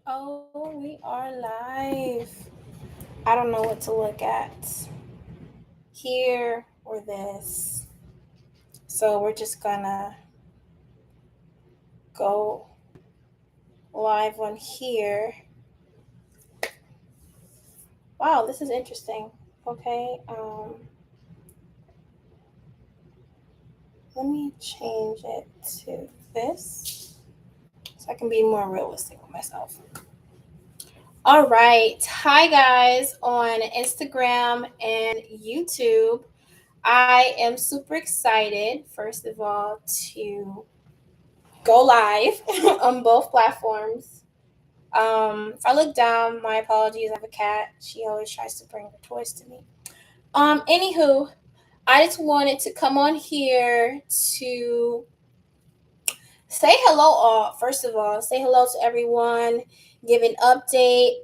Oh, we are live. I don't know what to look at here or this. So we're just gonna go live on here. Wow, this is interesting. Okay, let me change it to this so I can be more realistic with myself. All right. Hi, guys, on Instagram and YouTube. I am super excited, first of all, to go live on both platforms. If I look down, my apologies. I have a cat. She always tries to bring her toys to me. Anywho, I just wanted to come on here to say hello all. First of all, say hello to everyone, give an update.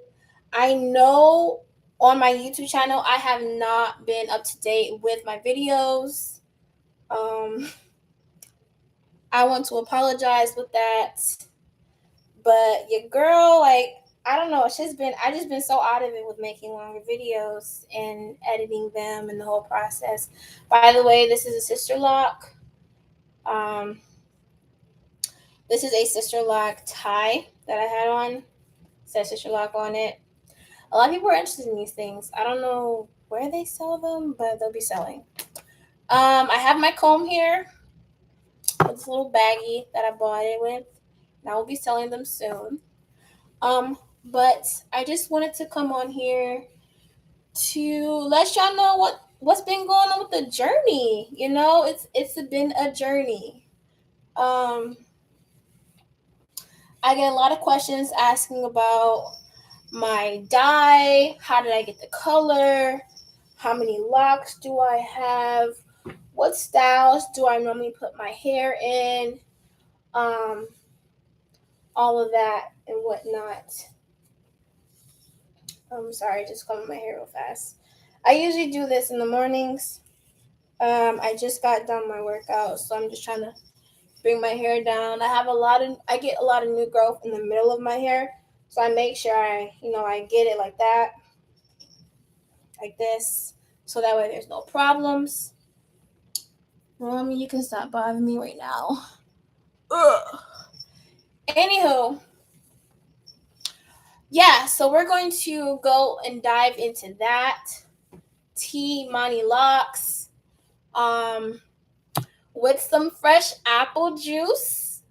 I know on my YouTube channel I have not been up to date with my videos. Um, I want to apologize with that. But your girl, like, I don't know, I just been so out of it with making longer videos and editing them and the whole process. By the way, this is a sister lock. Um, this is a sister lock tie that I had on. It says sister lock on it. A lot of people are interested in these things. I don't know where they sell them, but they'll be selling. I have my comb here with this little baggie that I bought it with. And I will be selling them soon. Um, but I just wanted to come on here to let y'all know what's been going on with the journey. You know, it's been a journey. Um, I get a lot of questions asking about my dye, how did I get the color, how many locks do I have, what styles do I normally put my hair in, um, all of that and whatnot. I'm sorry, just combing my hair real fast. I usually do this in the mornings. I just got done my workout, so I'm just trying to bring my hair down. I get a lot of new growth in the middle of my hair, so I make sure I get it like that, like this, so that way there's no problems. You can stop bothering me right now. Ugh. Anywho, yeah, so we're going to go and dive into that. ManiLocs, with some fresh apple juice,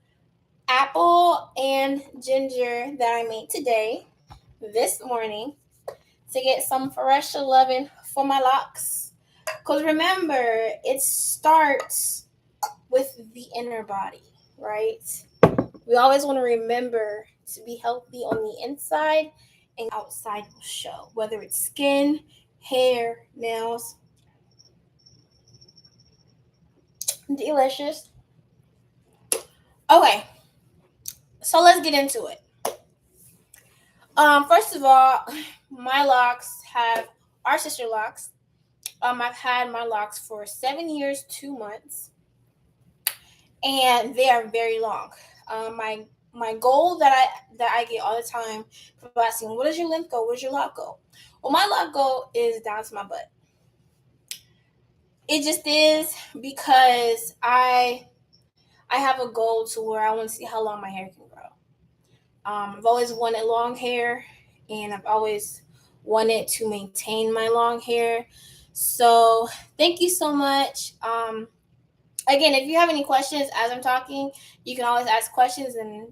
apple and ginger that I made today, this morning, to get some fresh loving for my locks. Because remember, it starts with the inner body, right? We always want to remember to be healthy on the inside, and outside will show, whether it's skin, hair, nails. Delicious. Okay, so let's get into it. First of all, my locks have our sister locks. I've had my locks for 7 years, 2 months, and they are very long. My goal that I get all the time, people asking, "What does your length go? Where's your lock go?" Well, my lock go is down to my butt. It just is because I have a goal to where I want to see how long my hair can grow. I've always wanted long hair, and I've always wanted to maintain my long hair. So thank you so much. Again, if you have any questions as I'm talking, you can always ask questions, and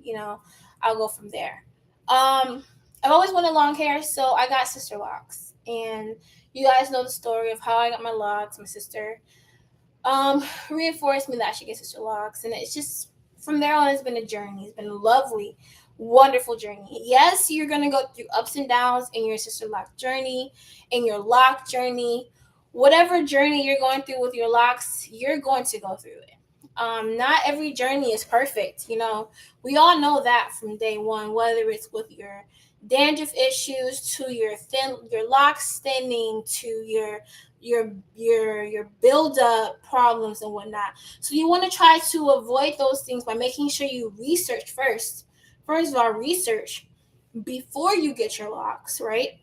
I'll go from there. I've always wanted long hair, so I got sister locks, and you guys know the story of how I got my locks. My sister reinforced me that I should get sister locks, and it's just from there on, it's been a journey. It's been a lovely, wonderful journey. Yes, you're gonna go through ups and downs in your sister lock journey, in your lock journey, whatever journey you're going through with your locks, you're going to go through it. Not every journey is perfect. We all know that from day one, whether it's with your dandruff issues to your locks thinning to your build up problems and whatnot. So you want to try to avoid those things by making sure you research first. First of all, research. before you get your locks, right?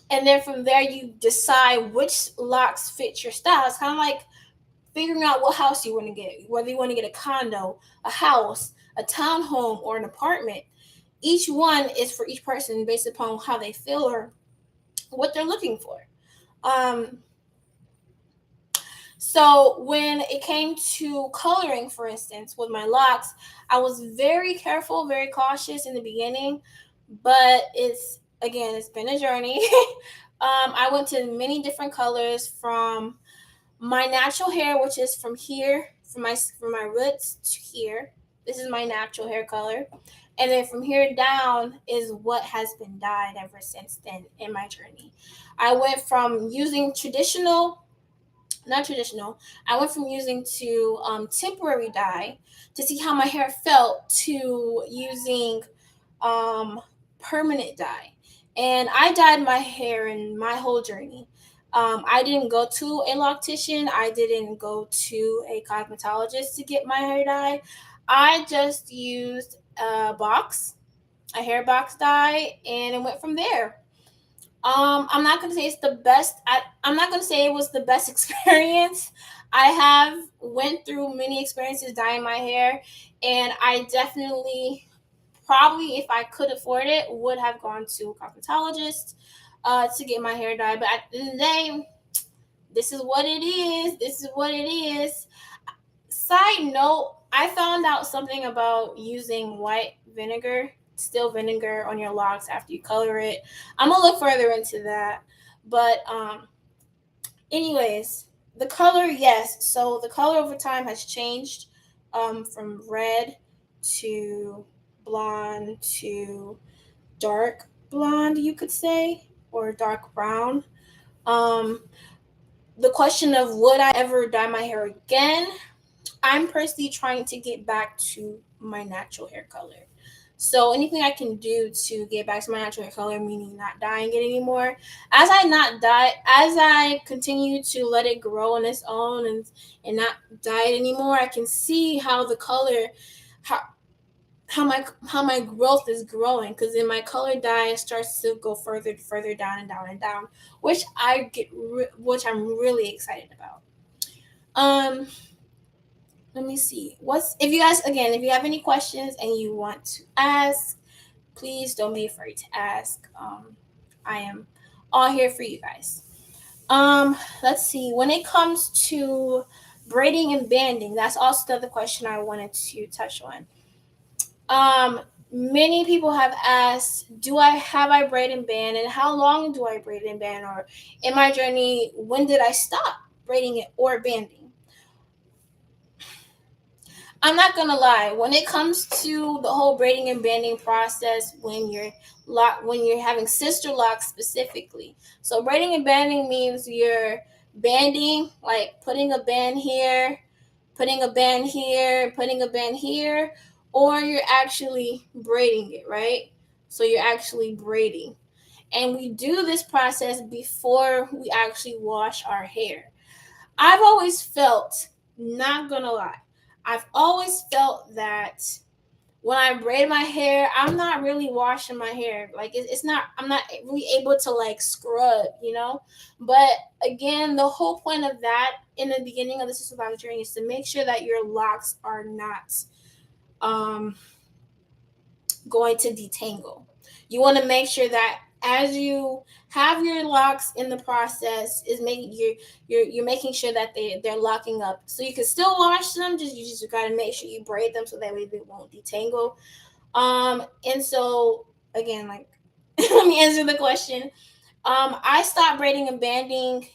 And then from there, you decide which locks fit your style. It's kind of like figuring out what house you want to get, whether you want to get a condo, a house, a townhome, or an apartment. Each one is for each person based upon how they feel or what they're looking for. Um, so when it came to coloring, for instance, with my locks, I was very careful, very cautious in the beginning, but it's been a journey. I went to many different colors from my natural hair, which is from here, from my roots to here. This is my natural hair color. And then from here down is what has been dyed ever since then in my journey. I went from using not traditional, I went from using to temporary dye to see how my hair felt to using um, permanent dye. And I dyed my hair in my whole journey. I didn't go to a loctician. I didn't go to a cosmetologist to get my hair dyed. I just used a hair box dye, and it went from there. I'm not gonna say it's the best. I'm not gonna say it was the best experience. I have went through many experiences dyeing my hair, and I definitely, probably, if I could afford it, would have gone to a cosmetologist to get my hair dyed. But at the end of the day, this is what it is. This is what it is. Side note, I found out something about using white vinegar, still vinegar, on your locks after you color it. I'm gonna look further into that. But anyways, the color, yes. So the color over time has changed from red to blonde to dark blonde, you could say, or dark brown. Um, the question of would I ever dye my hair again? I'm personally trying to get back to my natural hair color. So anything I can do to get back to my natural hair color, meaning not dyeing it anymore, as I continue to let it grow on its own and not dye it anymore, I can see how the color, how how my growth is growing, because in my color dye it starts to go further down and down and down, which I'm really excited about. Um, let me see. If you guys, again, if you have any questions and you want to ask, please don't be afraid to ask. I am all here for you guys. Let's see. When it comes to braiding and banding, that's also the other question I wanted to touch on. Many people have asked, do I have I braid and band, and how long do I braid and band, or in my journey, when did I stop braiding it or banding? I'm not gonna lie. When it comes to the whole braiding and banding process, when you're having sister locks specifically, so braiding and banding means you're banding, like putting a band here, putting a band here, putting a band here, or you're actually braiding it, right? So you're actually braiding, and we do this process before we actually wash our hair. I've always felt, not gonna lie, I've always felt that when I braid my hair, I'm not really washing my hair. Like I'm not really able to like scrub, you know? But again, the whole point of that in the beginning of the SisterLock journey is to make sure that your locks are not um, going to detangle. You want to make sure that as you have your locks in the process, is making you're making sure that they're locking up. So you can still wash them, you just gotta make sure you braid them so that way they won't detangle. And so again, like let me answer the question. I stopped braiding and banding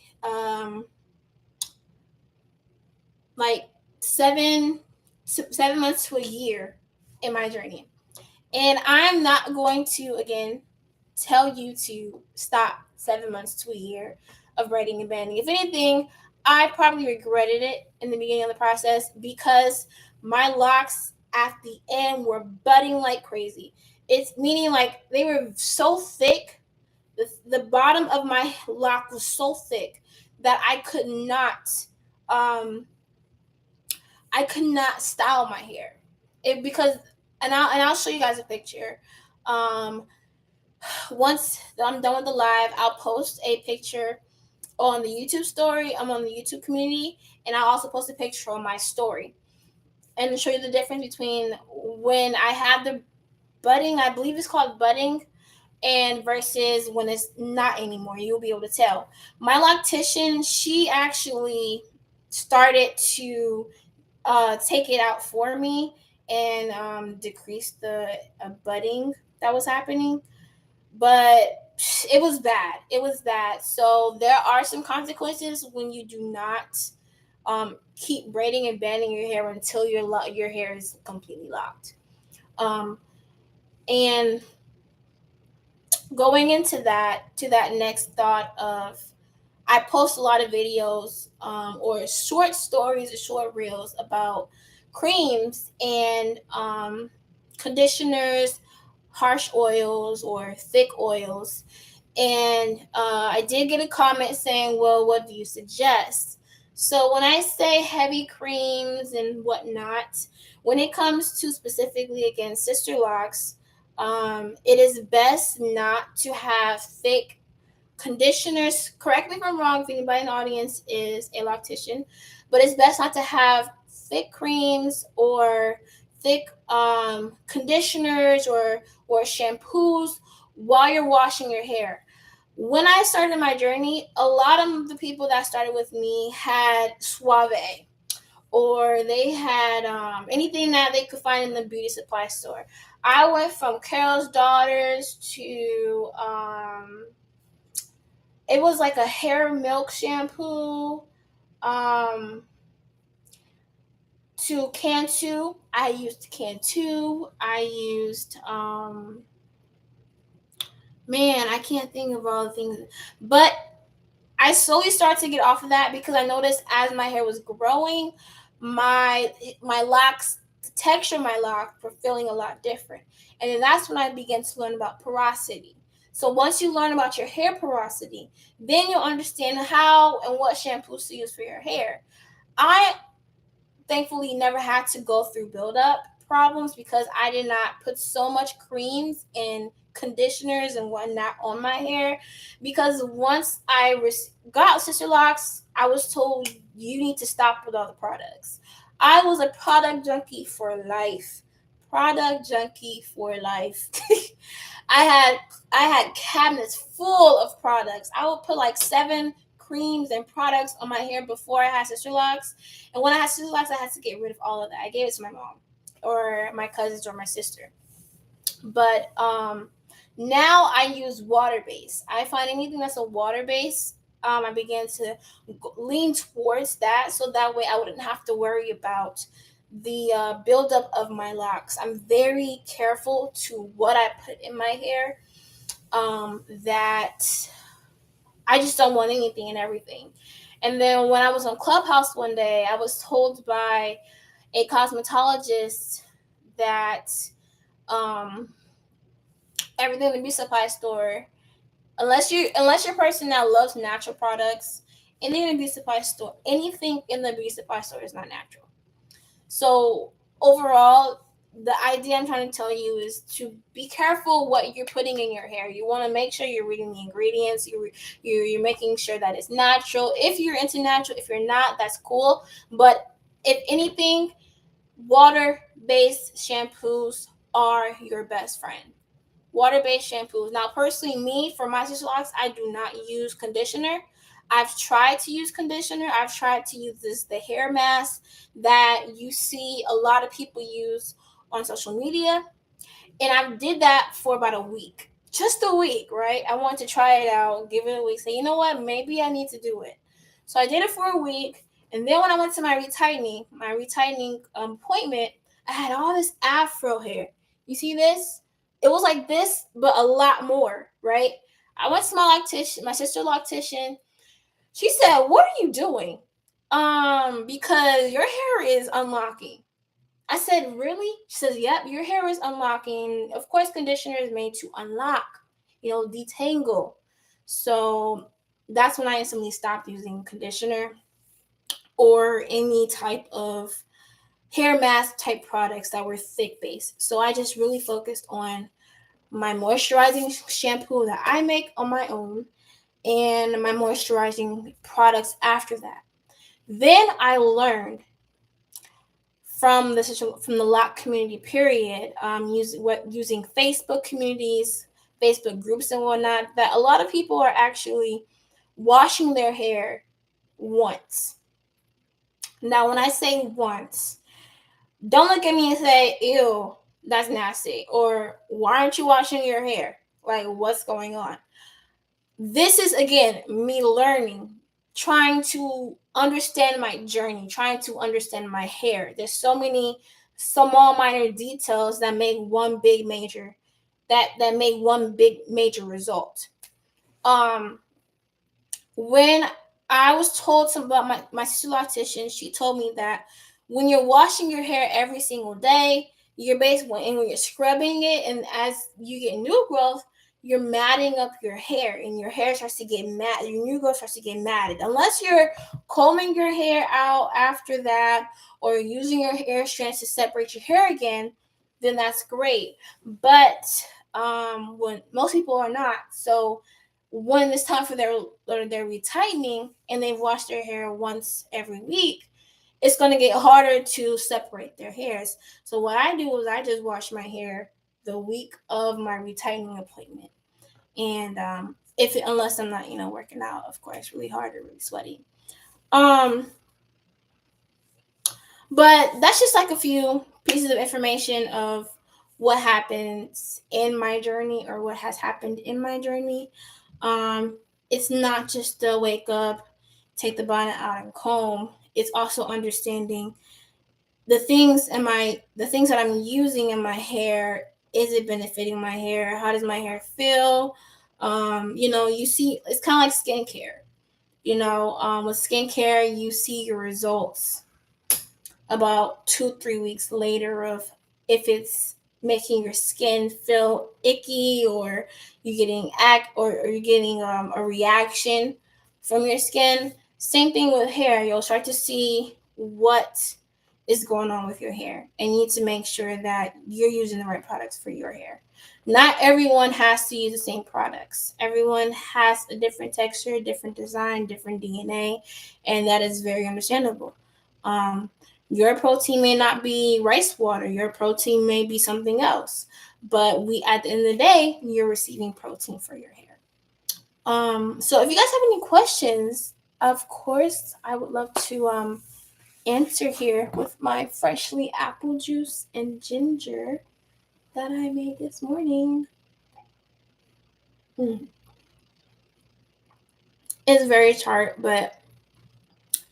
like 7 months to a year in my journey. And I'm not going to, again, tell you to stop 7 months to a year of braiding and banding. If anything, I probably regretted it in the beginning of the process because my locks at the end were budding like crazy. It's meaning like they were so thick, the bottom of my lock was so thick that um I could not style my hair. It because and I'll show you guys a picture. Um Once I'm done with the live, I'll post a picture on the YouTube story. I'm on the YouTube community, and I'll also post a picture on my story and show you the difference between when I have the budding, I believe it's called budding, and versus when it's not anymore. You'll be able to tell. My loctician, she actually started to take it out for me and decrease the budding that was happening. But it was bad. It was bad. So there are some consequences when you do not keep braiding and banding your hair until your hair is completely locked. Um, and going into that, to that next thought of, I post a lot of videos or short stories or short reels about creams and conditioners, harsh oils or thick oils. And I did get a comment saying, well, what do you suggest? So when I say heavy creams and whatnot, when it comes to specifically, again, sister locks, it is best not to have thick conditioners. Correct me if I'm wrong, if anybody in the audience is a loctician, but it's best not to have thick creams or thick conditioners or shampoos while you're washing your hair. When I started my journey, a lot of the people that started with me had Suave, or they had anything that they could find in the beauty supply store. I went from Carol's Daughters to it was like a hair milk shampoo to Cantu. I used Cantu. I used man, I can't think of all the things, but I slowly started to get off of that because I noticed as my hair was growing, my locks, the texture of my locks were feeling a lot different. And then that's when I began to learn about porosity. So once you learn about your hair porosity, then you'll understand how and what shampoos to use for your hair. I thankfully never had to go through buildup problems because I did not put so much creams and conditioners and whatnot on my hair. Because once I got sister locks, I was told you need to stop with all the products. I was a product junkie for life. Product junkie for life. I had I had cabinets full of products. I would put like 7 creams and products on my hair before I had sister locks. And when I had sister locks, I had to get rid of all of that. I gave it to my mom or my cousins or my sister. But now I use water base. I find anything that's a water base, I began to lean towards that, so that way I wouldn't have to worry about the buildup of my locks. I'm very careful to what I put in my hair. That I just don't want anything and everything. And then when I was on Clubhouse one day, I was told by a cosmetologist that um, everything in the beauty supply store, unless you're a person that loves natural products, anything in the beauty supply store, anything in the beauty supply store is not natural. So overall, the idea I'm trying to tell you is to be careful what you're putting in your hair. You want to make sure you're reading the ingredients. You're making sure that it's natural. If you're into natural, if you're not, that's cool. But if anything, water-based shampoos are your best friend. Water-based shampoos. Now, personally, me, for my sister locks, I do not use conditioner. I've tried to use conditioner. I've tried to use the hair mask that you see a lot of people use on social media. And I did that for about a week. Just a week, right? I wanted to try it out, give it a week, say, you know what, maybe I need to do it. So I did it for a week. And then when I went to my retightening appointment, I had all this afro hair. You see this? It was like this, but a lot more, right? I went to my sister loctician. She said, "What are you doing? Because your hair is unlocking." I said, "Really?" She says, "Yep, your hair is unlocking. Of course, conditioner is made to unlock, detangle." So that's when I instantly stopped using conditioner or any type of hair mask type products that were thick based. So I just really focused on my moisturizing shampoo that I make on my own, and my moisturizing products after that. Then I learned from the lock community period, using Facebook communities, Facebook groups and whatnot, that a lot of people are actually washing their hair once. Now, when I say once, don't look at me and say, ew, that's nasty, or why aren't you washing your hair? Like, what's going on? This is, again, me learning, trying to understand my journey, trying to understand my hair. There's so many small minor details that make one big major result. When I was told something about my sister loctician, she told me that when you're washing your hair every single day, you're basically, and when you're scrubbing it, and as you get new growth, you're matting up your hair, and your hair starts to get matted. Your new growth starts to get matted. Unless you're combing your hair out after that, or using your hair strands to separate your hair again, then that's great. But when most people are not, so when it's time for their retightening and they've washed their hair once every week, it's going to get harder to separate their hairs. So what I do is I just wash my hair the week of my retightening appointment. And unless I'm not, working out, of course, really hard or really sweaty. But that's just like a few pieces of information of what happens in my journey, or what has happened in my journey. It's not just to wake up, take the bonnet out and comb. It's also understanding the things that I'm using in my hair. Is it benefiting my hair? How does my hair feel? You see, it's kind of like skincare. With skincare, you see your results about 2-3 weeks later of if it's making your skin feel icky, or you're getting or you're getting a reaction from your skin. Same thing with hair. You'll start to see what is going on with your hair, and you need to make sure that you're using the right products for your hair. Not everyone has to use the same products. Everyone has a different texture, different design, different DNA, and that is very understandable. Your protein may not be rice water. Your protein may be something else. But at the end of the day, you're receiving protein for your hair. So if you guys have any questions, of course, I would love to answer here with my freshly apple juice and ginger that I made this morning. It's very tart, but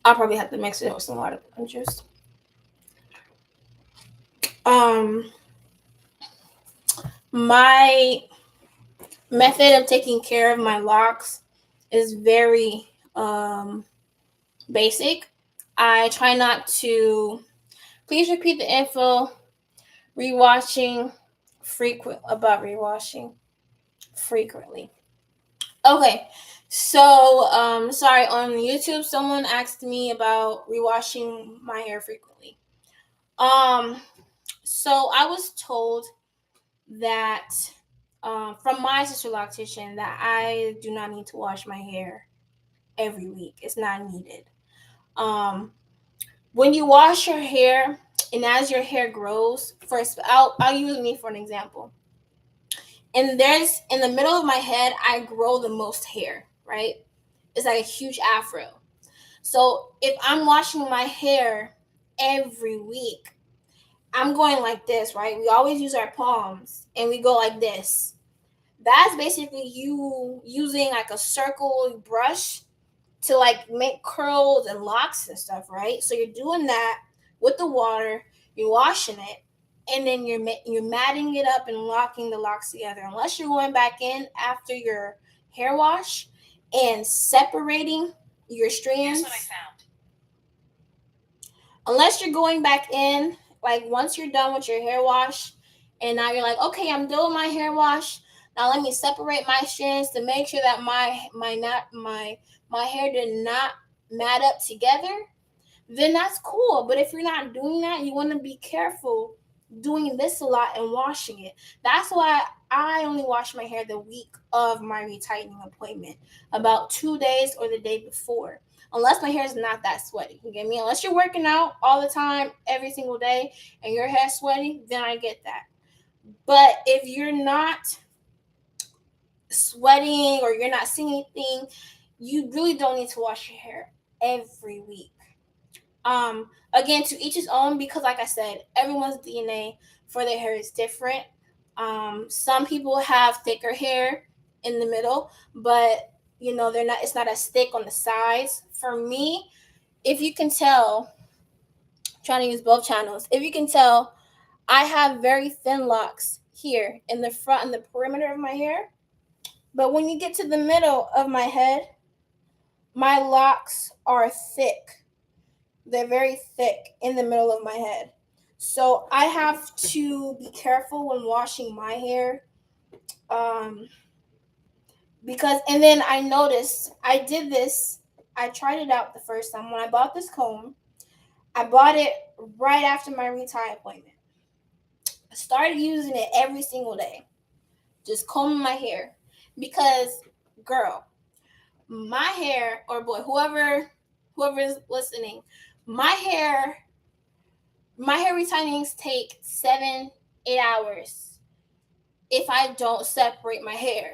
I'll probably have to mix it with some watermelon juice. My method of taking care of my locks is very basic. I try not to, please repeat the info, rewashing frequently. Okay, so sorry, on YouTube someone asked me about rewashing my hair frequently. So I was told that from my sister loctician that I do not need to wash my hair every week. It's not needed. When you wash your hair, and as your hair grows, first I'll use me for an example. And in the middle of my head, I grow the most hair, right? It's like a huge afro. So if I'm washing my hair every week, I'm going like this, right? We always use our palms and we go like this. That's basically you using like a circle brush to like make curls and locks and stuff, right? So you're doing that with the water, you're washing it, and then you're matting it up and locking the locks together. Unless you're going back in after your hair wash and separating your strands. Here's what I found. Unless you're going back in, like once you're done with your hair wash, and now you're like, okay, I'm doing my hair wash. Now let me separate my strands to make sure that my hair did not mat up together. Then that's cool. But if you're not doing that, you want to be careful doing this a lot and washing it. That's why I only wash my hair the week of my retightening appointment, about 2 days or the day before. Unless my hair is not that sweaty, you get me? Unless you're working out all the time, every single day, and your hair's sweaty, then I get that. But if you're not sweating or you're not seeing anything, you really don't need to wash your hair every week. Again, to each his own, because like I said, everyone's DNA for their hair is different. Some people have thicker hair in the middle, but it's not as thick on the sides. For me, if you can tell, I'm trying to use both channels, if you can tell, I have very thin locks here in the front and the perimeter of my hair. But when you get to the middle of my head, my locks are thick. They're very thick in the middle of my head. So I have to be careful when washing my hair. Because, and then I noticed, I did this, I tried it out the first time. When I bought this comb, I bought it right after my retie appointment. I started using it every single day, just combing my hair. Because, girl, my hair, or boy, whoever is listening, my hair retightenings take 7-8 hours if I don't separate my hair.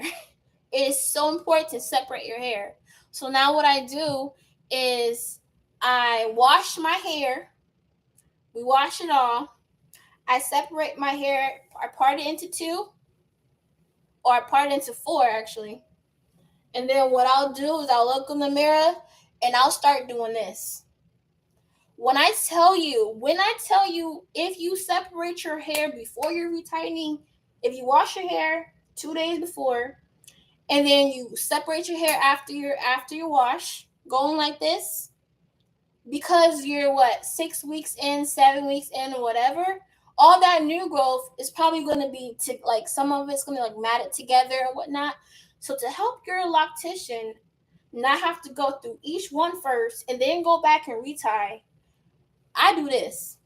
It is so important to separate your hair. So now what I do is I wash my hair. We wash it all. I separate my hair. I part it into 2, or I part it into 4 actually. And then what I'll do is I'll look in the mirror and I'll start doing this. When I tell you, if you separate your hair before you're retightening, if you wash your hair 2 days before, and then you separate your hair after your wash, going like this, because you're 6 weeks in, 7 weeks in, or whatever, all that new growth is probably going to be some of it's going to be matted together or whatnot. So to help your loctician not have to go through each one first and then go back and retie, I do this.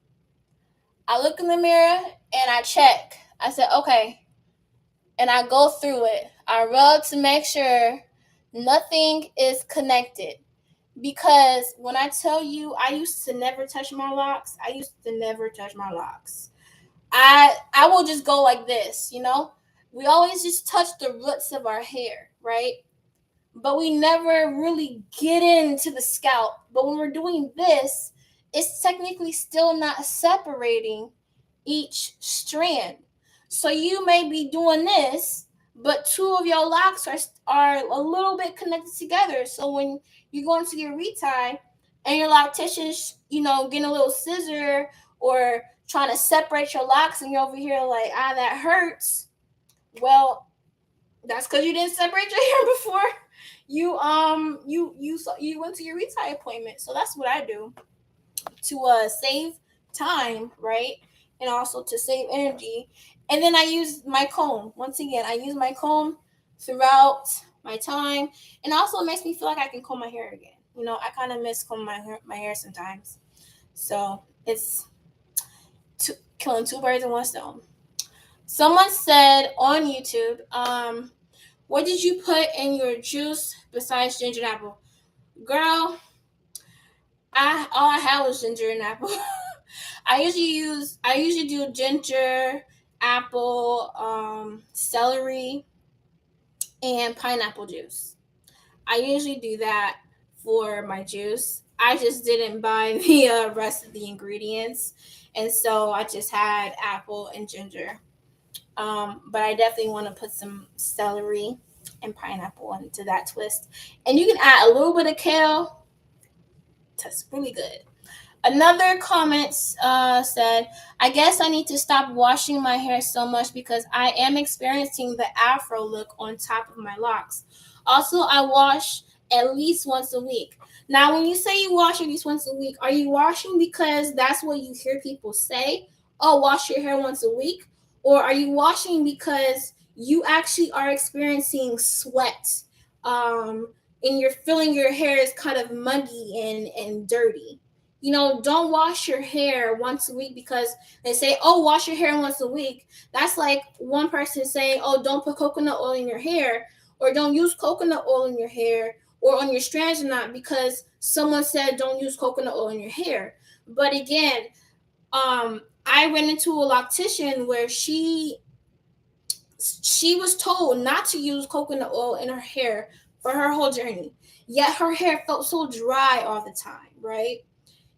I look in the mirror and I check. I said, okay. And I go through it. I rub to make sure nothing is connected. Because when I tell you, I used to never touch my locks. I will just go like this, We always just touch the roots of our hair, right? But we never really get into the scalp. But when we're doing this, it's technically still not separating each strand. So you may be doing this, but 2 of your locks are a little bit connected together. So when you go into your retie and your loctician's, getting a little scissor or trying to separate your locks, and you're over here like, that hurts. Well, that's because you didn't separate your hair before you went to your retie appointment. So that's what I do to save time, right? And also to save energy. And then I use my comb. Once again, I use my comb throughout my time. And also it makes me feel like I can comb my hair again. I kind of miss combing my hair sometimes. So it's killing 2 birds in 1 stone. Someone said on YouTube, what did you put in your juice besides ginger and apple? Girl, all I had was ginger and apple. I usually do ginger, apple, celery, and pineapple juice. I usually do that for my juice. I just didn't buy the rest of the ingredients, and so I just had apple and ginger. But I definitely want to put some celery and pineapple into that twist. And you can add a little bit of kale. Tastes really good. Another comment said, I guess I need to stop washing my hair so much because I am experiencing the afro look on top of my locks. Also, I wash at least once a week. Now, when you say you wash at least once a week, are you washing because that's what you hear people say? Oh, wash your hair once a week? Or are you washing because you actually are experiencing sweat and you're feeling your hair is kind of muggy and dirty? don't wash your hair once a week because they say, oh, wash your hair once a week. That's like one person saying, oh, don't put coconut oil in your hair, or don't use coconut oil in your hair or on your strands or not because someone said don't use coconut oil in your hair. But again, I went into a loctician where she was told not to use coconut oil in her hair for her whole journey. Yet her hair felt so dry all the time, right?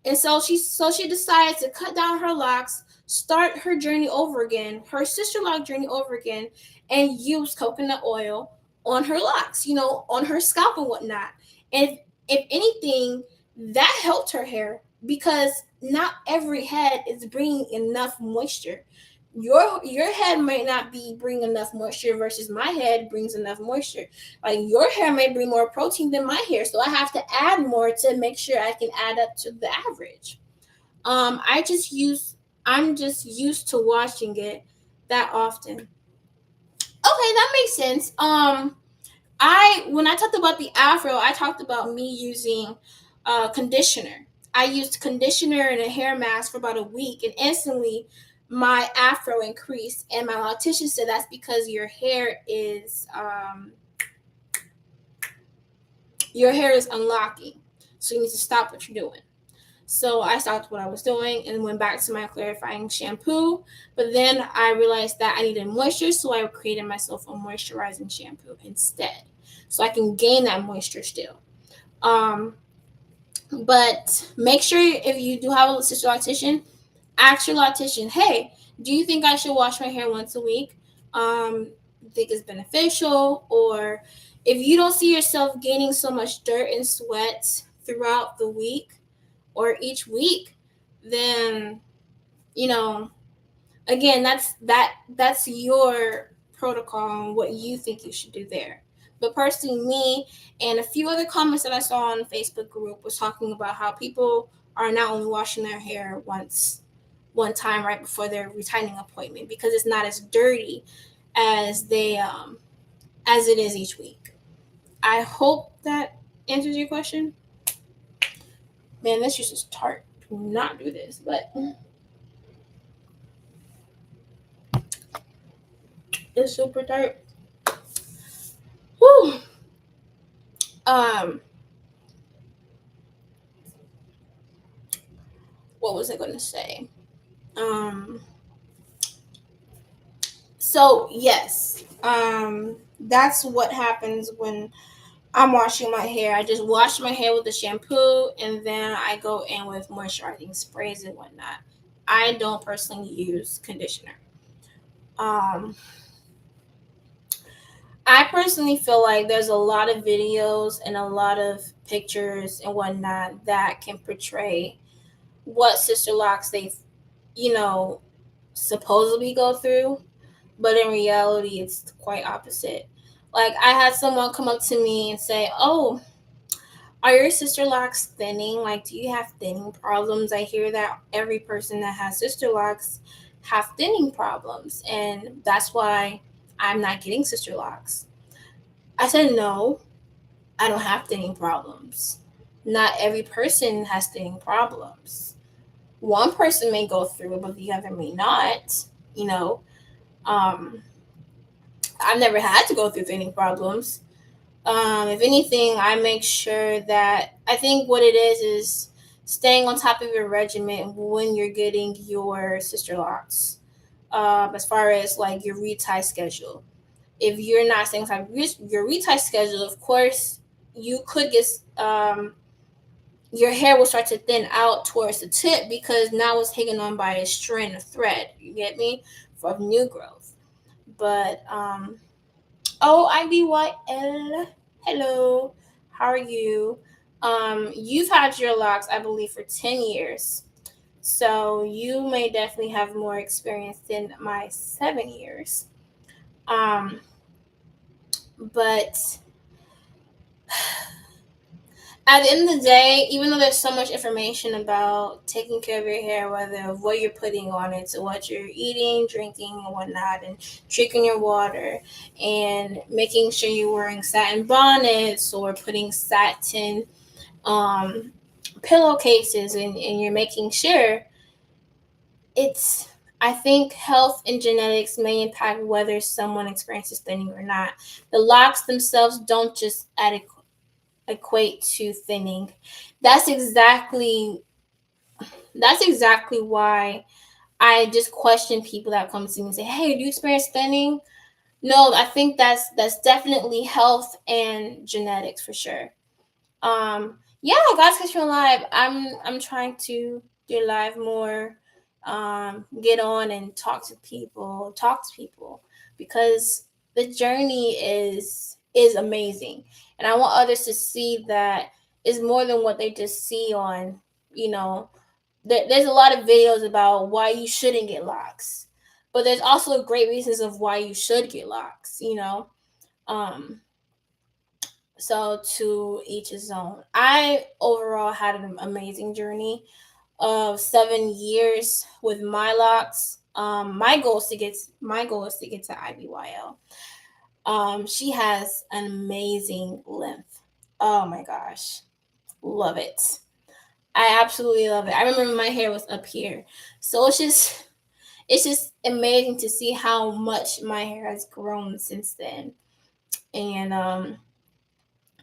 And so she decided to cut down her locks, start her journey over again, her SisterLock journey over again, and use coconut oil on her locks, on her scalp and whatnot. And if anything, that helped her hair because not every head is bringing enough moisture. Your head might not be bringing enough moisture versus my head brings enough moisture. Like your hair may bring more protein than my hair, so I have to add more to make sure I can add up to the average. I'm just used to washing it that often. Okay, that makes sense. When I talked about the afro, I talked about me using conditioner. I used conditioner and a hair mask for about a week, and instantly my afro increased. And my loctician said that's because your hair is unlocking, so you need to stop what you're doing. So I stopped what I was doing and went back to my clarifying shampoo. But then I realized that I needed moisture, so I created myself a moisturizing shampoo instead, so I can gain that moisture still. But make sure if you do have a sister loctician, ask your loctician, hey, do you think I should wash my hair once a week? Think it's beneficial? Or if you don't see yourself gaining so much dirt and sweat throughout the week or each week, then again, that's your protocol and what you think you should do there. But personally, me and a few other comments that I saw on the Facebook group was talking about how people are not only washing their hair one time right before their retightening appointment because it's not as dirty as as it is each week. I hope that answers your question. Man, this juice is tart. Do not do this, but it's super tart. Whew. What was I going to say? So yes, that's what happens when I'm washing my hair. I just wash my hair with the shampoo and then I go in with moisturizing sprays and whatnot. I don't personally use conditioner. I personally feel like there's a lot of videos and a lot of pictures and whatnot that can portray what sister locks they, supposedly go through, but in reality, it's quite opposite. Like I had someone come up to me and say, "Oh, are your sister locks thinning? Like, do you have thinning problems?" I hear that every person that has sister locks have thinning problems, and that's why I'm not getting sister locks. I said, no, I don't have thinning problems. Not every person has thinning problems. One person may go through it, but the other may not. I've never had to go through thinning problems. If anything, I make sure that I think what it is staying on top of your regimen when you're getting your sister locks. As far as like your retie schedule, if you're not staying on top of your retie schedule, of course you could get your hair will start to thin out towards the tip because now it's hanging on by a strand of thread. You get me? From new growth. But IBYL, hello, how are you? You've had your locks, I believe, for 10 years. So you may definitely have more experience than my 7 years. But at the end of the day, even though there's so much information about taking care of your hair, whether of what you're putting on it, to what you're eating, drinking, and whatnot, and drinking your water, and making sure you're wearing satin bonnets or putting satin pillowcases, and you're making sure I think health and genetics may impact whether someone experiences thinning or not. The locks themselves don't just equate to thinning. That's exactly why I just question people that come to me and say, "Hey, do you experience thinning?" No, I think that's definitely health and genetics for sure. Yeah, guys, catch me live. I'm trying to do live more. Get on and talk to people, because the journey is amazing, and I want others to see that it's more than what they just see on, there's a lot of videos about why you shouldn't get locks, but there's also great reasons of why you should get locks. Um, so to each his own. I overall had an amazing journey of 7 years with ManiLocs. My goal is to get to IBYL. She has an amazing length. Oh my gosh, love it. I absolutely love it. I remember my hair was up here, so it's just amazing to see how much my hair has grown since then. And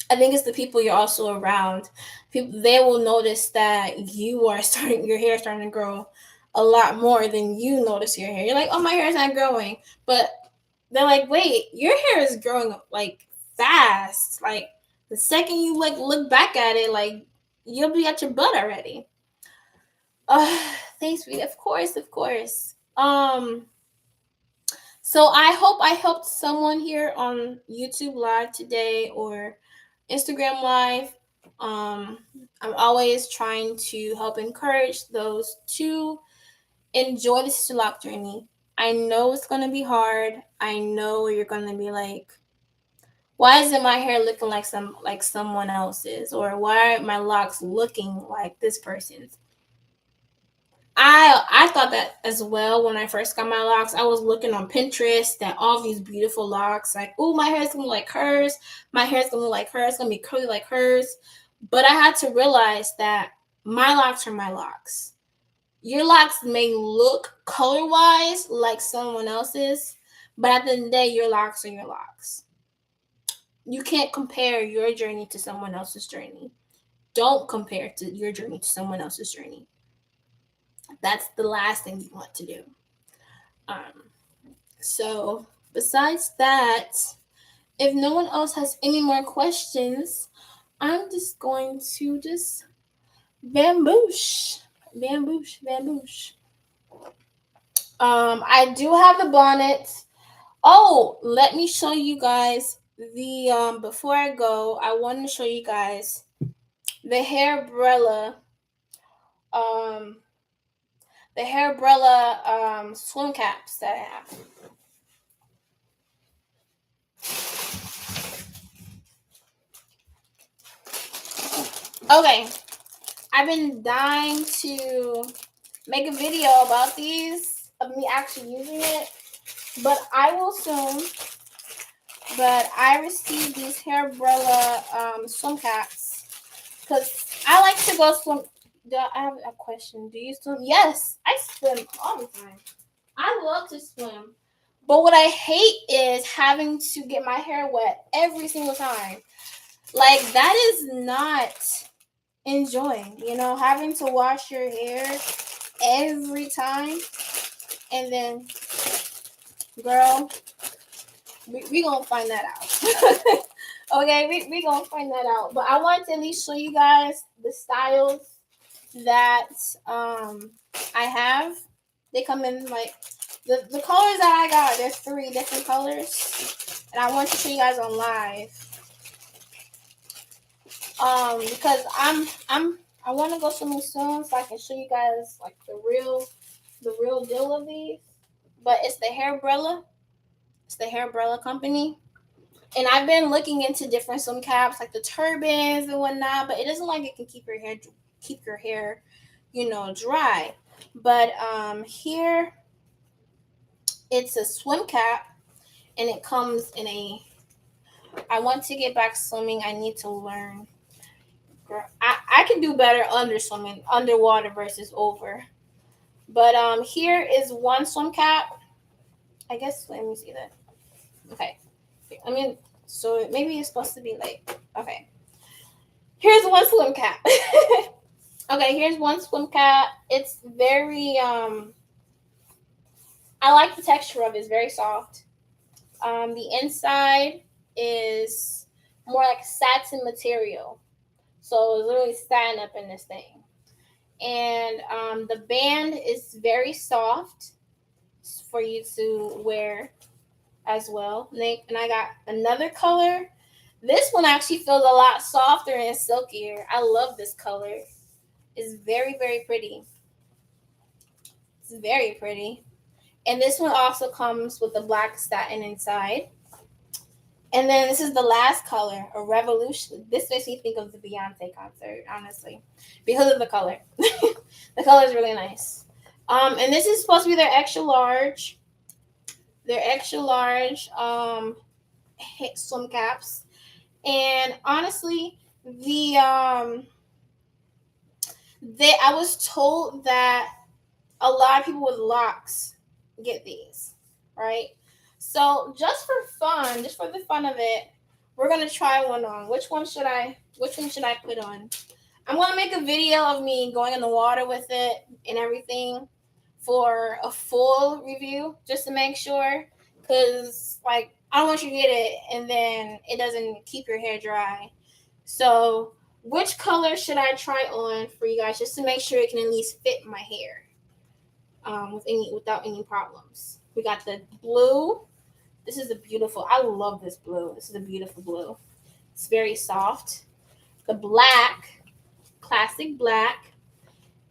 I think it's the people you're also around. People, they will notice that your hair is starting to grow a lot more than you notice your hair. You're like, oh, my hair is not growing, but they're like, wait, your hair is growing like fast. Like the second you like look back at it, like you'll be at your butt already. Thanks, Rita. Of course, of course. So I hope I helped someone here on YouTube Live today or Instagram Live. I'm always trying to help encourage those to enjoy the SisterLock journey. I know it's gonna be hard. I know you're gonna be like, why isn't my hair looking like someone else's, or why are my locks looking like this person's? I thought that as well when I first got my locks. I was looking on Pinterest at all these beautiful locks, like, oh, my hair's gonna look like hers. My hair's gonna look like hers. It's gonna be curly like hers. But I had to realize that my locks are my locks. Your locks may look color-wise like someone else's, but at the end of the day, your locks are your locks. You can't compare your journey to someone else's journey. Don't compare your journey to someone else's journey. That's the last thing you want to do. So besides that, if no one else has any more questions, I'm just going to bamboosh. I do have the bonnet. Oh, let me show you guys the before I go, I want to show you guys the hair umbrella swim caps that I have. Okay, I've been dying to make a video about these, of me actually using it, but I will soon. But I received these hair umbrella swim caps because I like to go swim. I have a question. Do you swim? Yes, I swim all the time. I love to swim. But what I hate is having to get my hair wet every single time. Like, that is not enjoying, having to wash your hair every time. And then, girl, we gonna find that out. Okay, we gonna find that out. But I wanted to at least show you guys the styles that I have. They come in like the colors that I got. There's 3 different colors, and I want to show you guys on live. Because I want to go swimming soon, so I can show you guys like the real deal of these. But it's the hair umbrella. It's the hair umbrella company. And I've been looking into different swim caps, like the turbans and whatnot, but it doesn't like it can keep your hair, dry. But here it's a swim cap, and it comes in I want to get back swimming. I need to learn. Girl, I can do better under swimming, underwater versus over. But here is one swim cap. I guess let me see that. Okay. I mean, so maybe it's supposed to be like, okay. Here's one swim cap. Okay, here's one swim cap. It's very I like the texture of it. It's very soft. The inside is more like satin material. So it's literally satin up in this thing. And the band is very soft for you to wear as well. And I got another color. This one actually feels a lot softer and silkier. I love this color. It's very, very pretty. It's very pretty. And this one also comes with the black satin inside. And then this is the last color, a revolution. This makes me think of the Beyonce concert, honestly, because of the color. The color is really nice. And this is supposed to be their extra large. Their extra large swim caps. And honestly, I was told that a lot of people with locks get these, right? So just for fun, just for the fun of it, we're gonna try one on. Which one should I put on? I'm gonna make a video of me going in the water with it and everything for a full review, just to make sure. Cause like I don't want you to get it and then it doesn't keep your hair dry. So which color should I try on for you guys, just to make sure it can at least fit my hair? Without any problems. We got the blue. This is a beautiful. I love this blue. This is a beautiful blue. It's very soft. The black, classic black,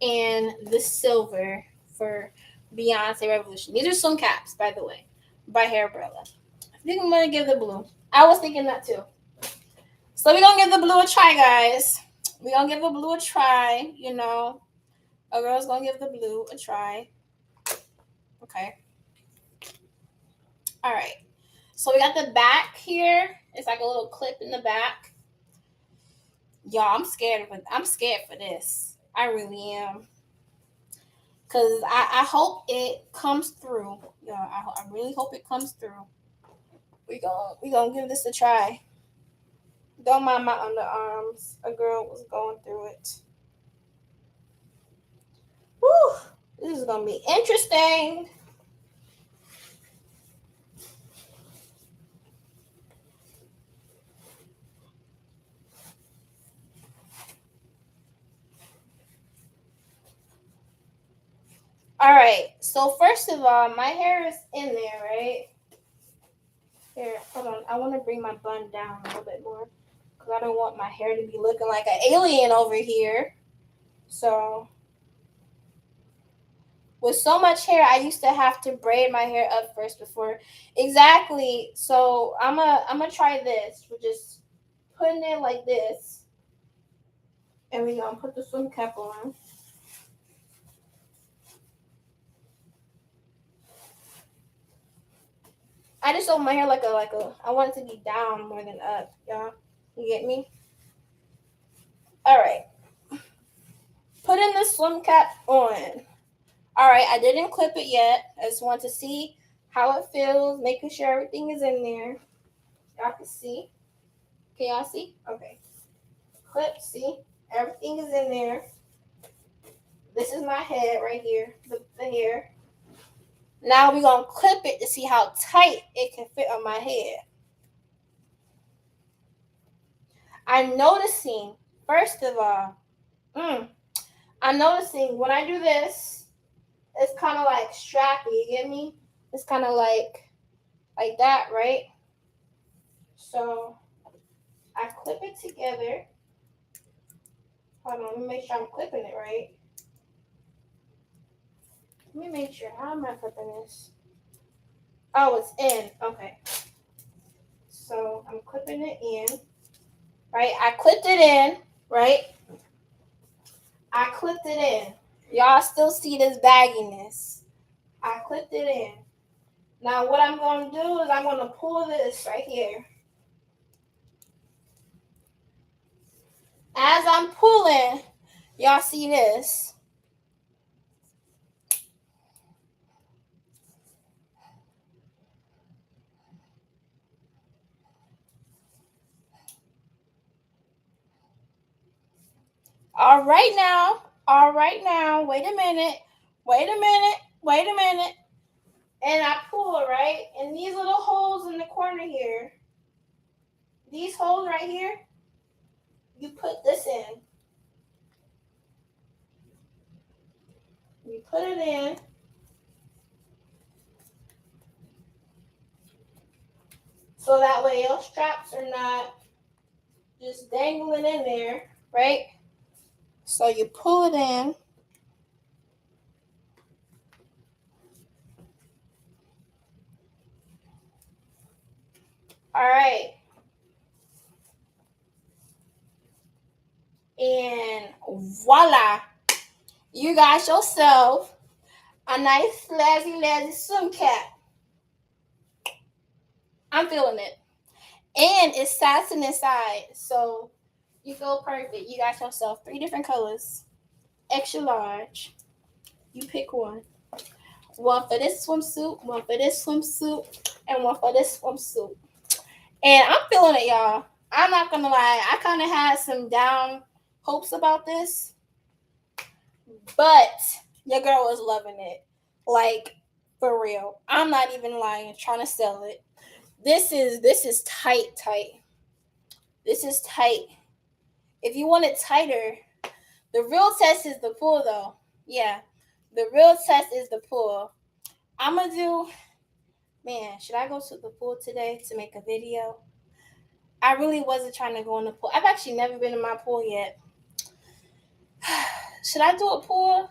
and the silver for Beyonce Revolution. These are swim caps, by the way, by Hair Umbrella. I think I'm gonna give the blue. I was thinking that too. So we're gonna give the blue a try, guys. We're gonna give the blue a try. You know, a girl's gonna give the blue a try. Okay. All right. So we got the back here. It's like a little clip in the back. Y'all, I'm scared for this. I really am. Cause I hope it comes through. Y'all, I really hope it comes through. We gonna give this a try. Don't mind my underarms. A girl was going through it. Woo! This is gonna be interesting. All right. So first of all, my hair is in there, right? Here, hold on. I want to bring my bun down a little bit more because I don't want my hair to be looking like an alien over here. So with so much hair, I used to have to braid my hair up first before. Exactly. So I'm gonna try this. We're just putting it like this, and we're gonna put the swim cap on. I just hold my hair like a. I want it to be down more than up, y'all. You get me? All right. Putting the swim cap on. All right, I didn't clip it yet. I just want to see how it feels, making sure everything is in there. Y'all can see. Can y'all see? Okay. Clip, see? Everything is in there. This is my head right here, the hair. Now we're going to clip it to see how tight it can fit on my head. I'm noticing, first of all, I'm noticing when I do this, it's kind of like strappy, you get me? It's kind of like that, right? So I clip it together. Hold on, let me make sure I'm clipping it right. Let me make sure. How am I clipping this? Oh, it's in. Okay. So I'm clipping it in. Right? I clipped it in. Right? I clipped it in. Y'all still see this bagginess. I clipped it in. Now what I'm going to do is I'm going to pull this right here. As I'm pulling, y'all see this. All right now. Wait a minute. And I pull, right? And these little holes in the corner here, these holes right here, you put this in. You put it in. So that way your straps are not just dangling in there, right? So you pull it in. All right. And voila. You got yourself a nice lazy swim cap. I'm feeling it. And it's satin inside. So you feel perfect. You got yourself 3 different colors. Extra large. You pick one. One for this swimsuit, one for this swimsuit, and one for this swimsuit. And I'm feeling it, y'all. I'm not gonna lie. I kind of had some down hopes about this, but your girl was loving it. Like, for real. I'm not even lying, trying to sell it. This is tight. This is tight. If you want it tighter, the real test is the pull, though. Yeah, the real test is the pull. I'm gonna do. Man, should I go to the pool today to make a video? I really wasn't trying to go in the pool. I've actually never been in my pool yet. Should I do a pool?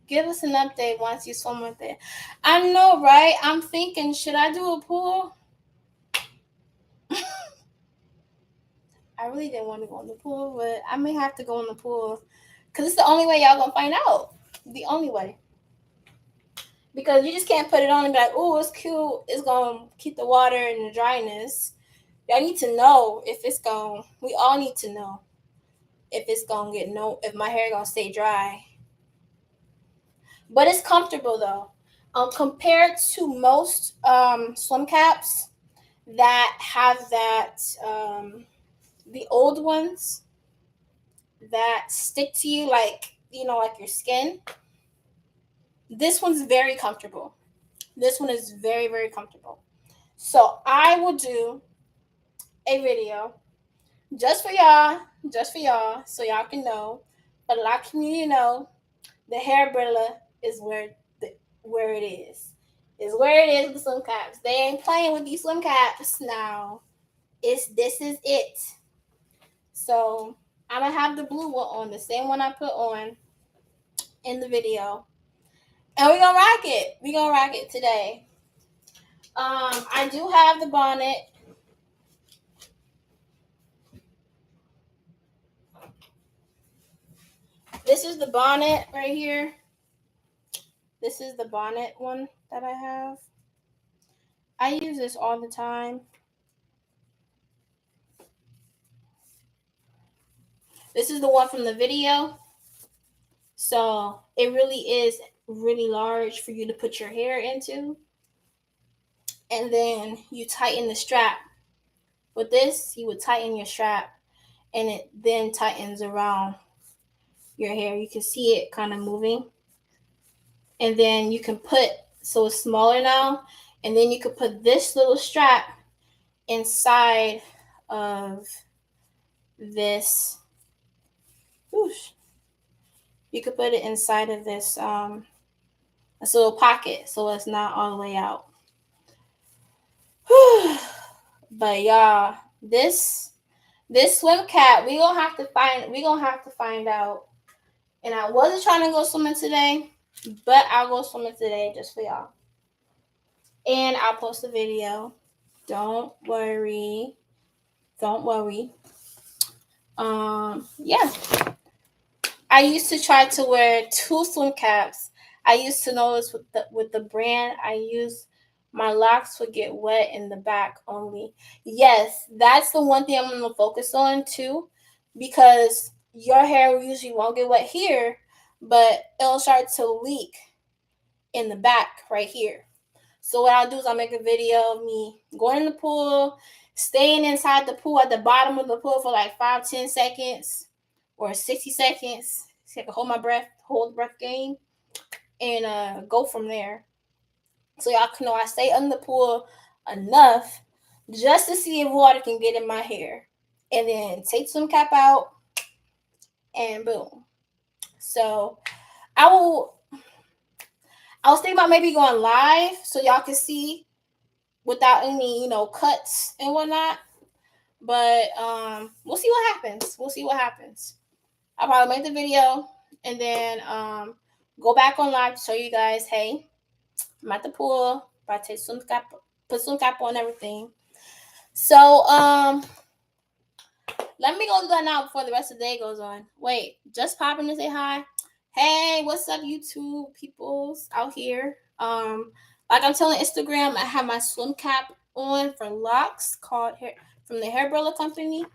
Give us an update once you swim with it. I know, right? I'm thinking, should I do a pool? I really didn't want to go in the pool, but I may have to go in the pool because it's the only way y'all gonna find out. The only way. Because you just can't put it on and be like, oh, it's cute. It's gonna keep the water and the dryness. Y'all need to know if it's going. We all need to know if it's gonna get if my hair gonna stay dry. But it's comfortable though. Compared to most swim caps that have that the old ones that stick to you like like your skin. This one's very comfortable. This one is very, very comfortable. So I will do a video just for y'all, so y'all can know. But a lot of community know the hair brilla is where it is. Is where it is with the swim caps. They ain't playing with these swim caps now. This is it. So I'm gonna have the blue one on, the same one I put on in the video. And we're gonna rock it. We're gonna rock it today. I do have the bonnet. This is the bonnet right here. This is the bonnet one that I have. I use this all the time. This is the one from the video. So it really is really large for you to put your hair into. And then you tighten the strap. With this, you would tighten your strap and it then tightens around your hair. You can see it kind of moving. And then you can put, so it's smaller now, and then you could put this little strap inside of this. Whoosh. You could put it inside of this little pocket so it's not all the way out. But y'all, this swim cap, we gonna have to find out. And I wasn't trying to go swimming today, but I'll go swimming today just for y'all. And I'll post a video. Don't worry. Yeah. I used to try to wear 2 swim caps. I used to notice with the brand I use, my locks would get wet in the back only. Yes, that's the one thing I'm going to focus on too. because your hair usually won't get wet here, but it'll start to leak in the back right here. So what I'll do is I'll make a video of me going in the pool, staying inside the pool at the bottom of the pool for like 5-10 seconds or 60 seconds. So I can hold the breath game, and go from there. So y'all can know I stay under the pool enough just to see if water can get in my hair. And then take some cap out and boom. So I was thinking about maybe going live so y'all can see without any, cuts and whatnot. But we'll see what happens. I'll probably make the video and then go back on live to show you guys, hey, I'm at the pool, but I take some cap, put some cap on everything. So let me go do that now before the rest of the day goes on. Wait, just popping to say hi. Hey, what's up, YouTube peoples out here? Like I'm telling Instagram, I have my swim cap on for locks called hair from the Hair Brella company,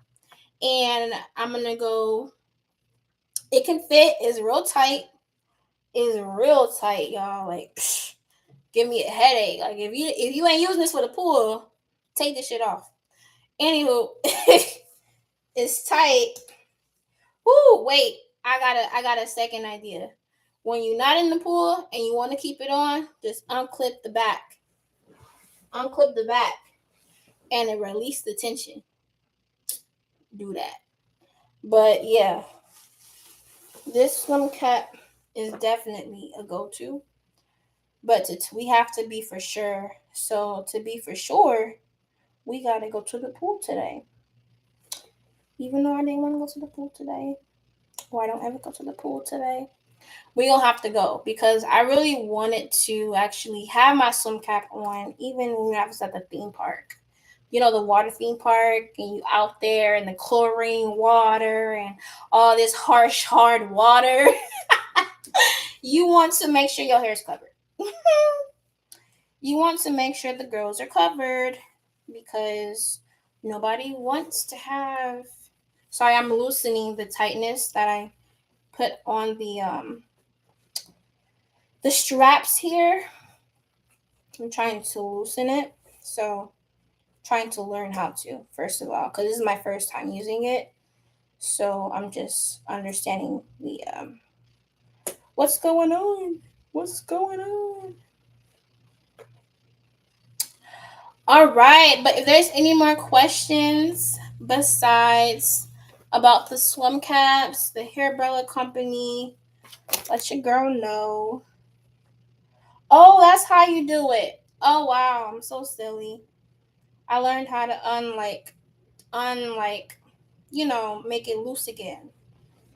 and I'm gonna go. It can fit. It's real tight. Y'all. Like, give me a headache. Like if you ain't using this for the pool, take this shit off. Anywho, it's tight. Ooh, wait. I got a second idea. When you're not in the pool and you want to keep it on, just unclip the back. And it release the tension. Do that. But yeah, this swim cap is definitely a go-to. But we have to be for sure. So to be for sure, we gotta go to the pool today. Even though I didn't want to go to the pool today, or I don't ever go to the pool today, we gonna have to go because I really wanted to actually have my swim cap on, even when I was at the theme park. The water theme park, and you out there in the chlorine water and all this harsh, hard water. You want to make sure your hair is covered. You want to make sure the girls are covered because nobody wants to have. Sorry, I'm loosening the tightness that I put on the straps here. I'm trying to loosen it. So trying to learn how to, first of all, because this is my first time using it. So I'm just understanding the what's going on. All right, but if there's any more questions besides about the swim caps, the Hair Brella company, let your girl know. Oh, that's how you do it. Oh wow, I'm so silly. I learned how to make it loose again.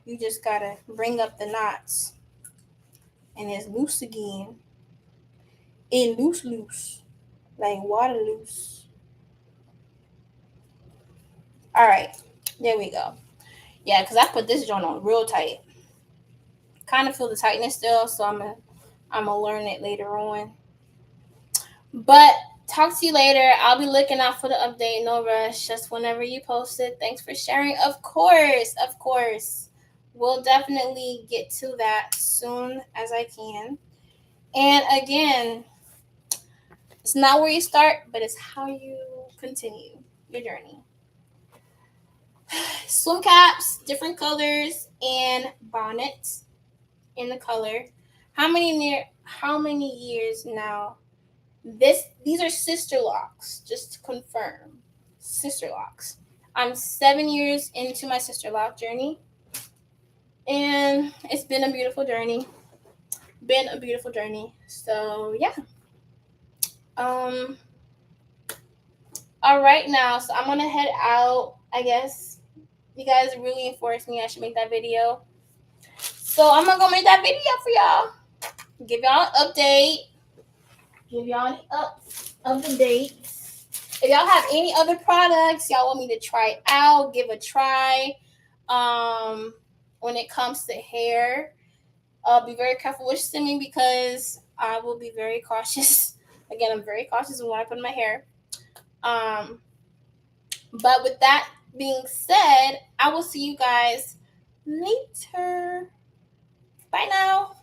You just gotta bring up the knots, and it's loose again. It loose, like water loose. All right, there we go. Yeah, because I put this joint on real tight. Kind of feel the tightness still, so I'm gonna learn it later on. But talk to you later. I'll be looking out for the update. No rush. Just whenever you post it. Thanks for sharing. Of course. We'll definitely get to that soon as I can. And again, it's not where you start, but it's how you continue your journey. Swim caps, different colors, and bonnets in the color. How many years now? These are sister locks, just to confirm. Sister locks. I'm 7 years into my SisterLock journey, and it's been a beautiful journey. So yeah. All right now, so I'm gonna head out. I guess you guys really enforced me I should make that video. So I'm gonna go make that video for y'all. Give y'all an update. Give y'all an up to date. If y'all have any other products y'all want me to try out, give a try. When it comes to hair, be very careful with sending because I will be very cautious. Again, I'm very cautious when I put in my hair. But with that being said, I will see you guys later. Bye now.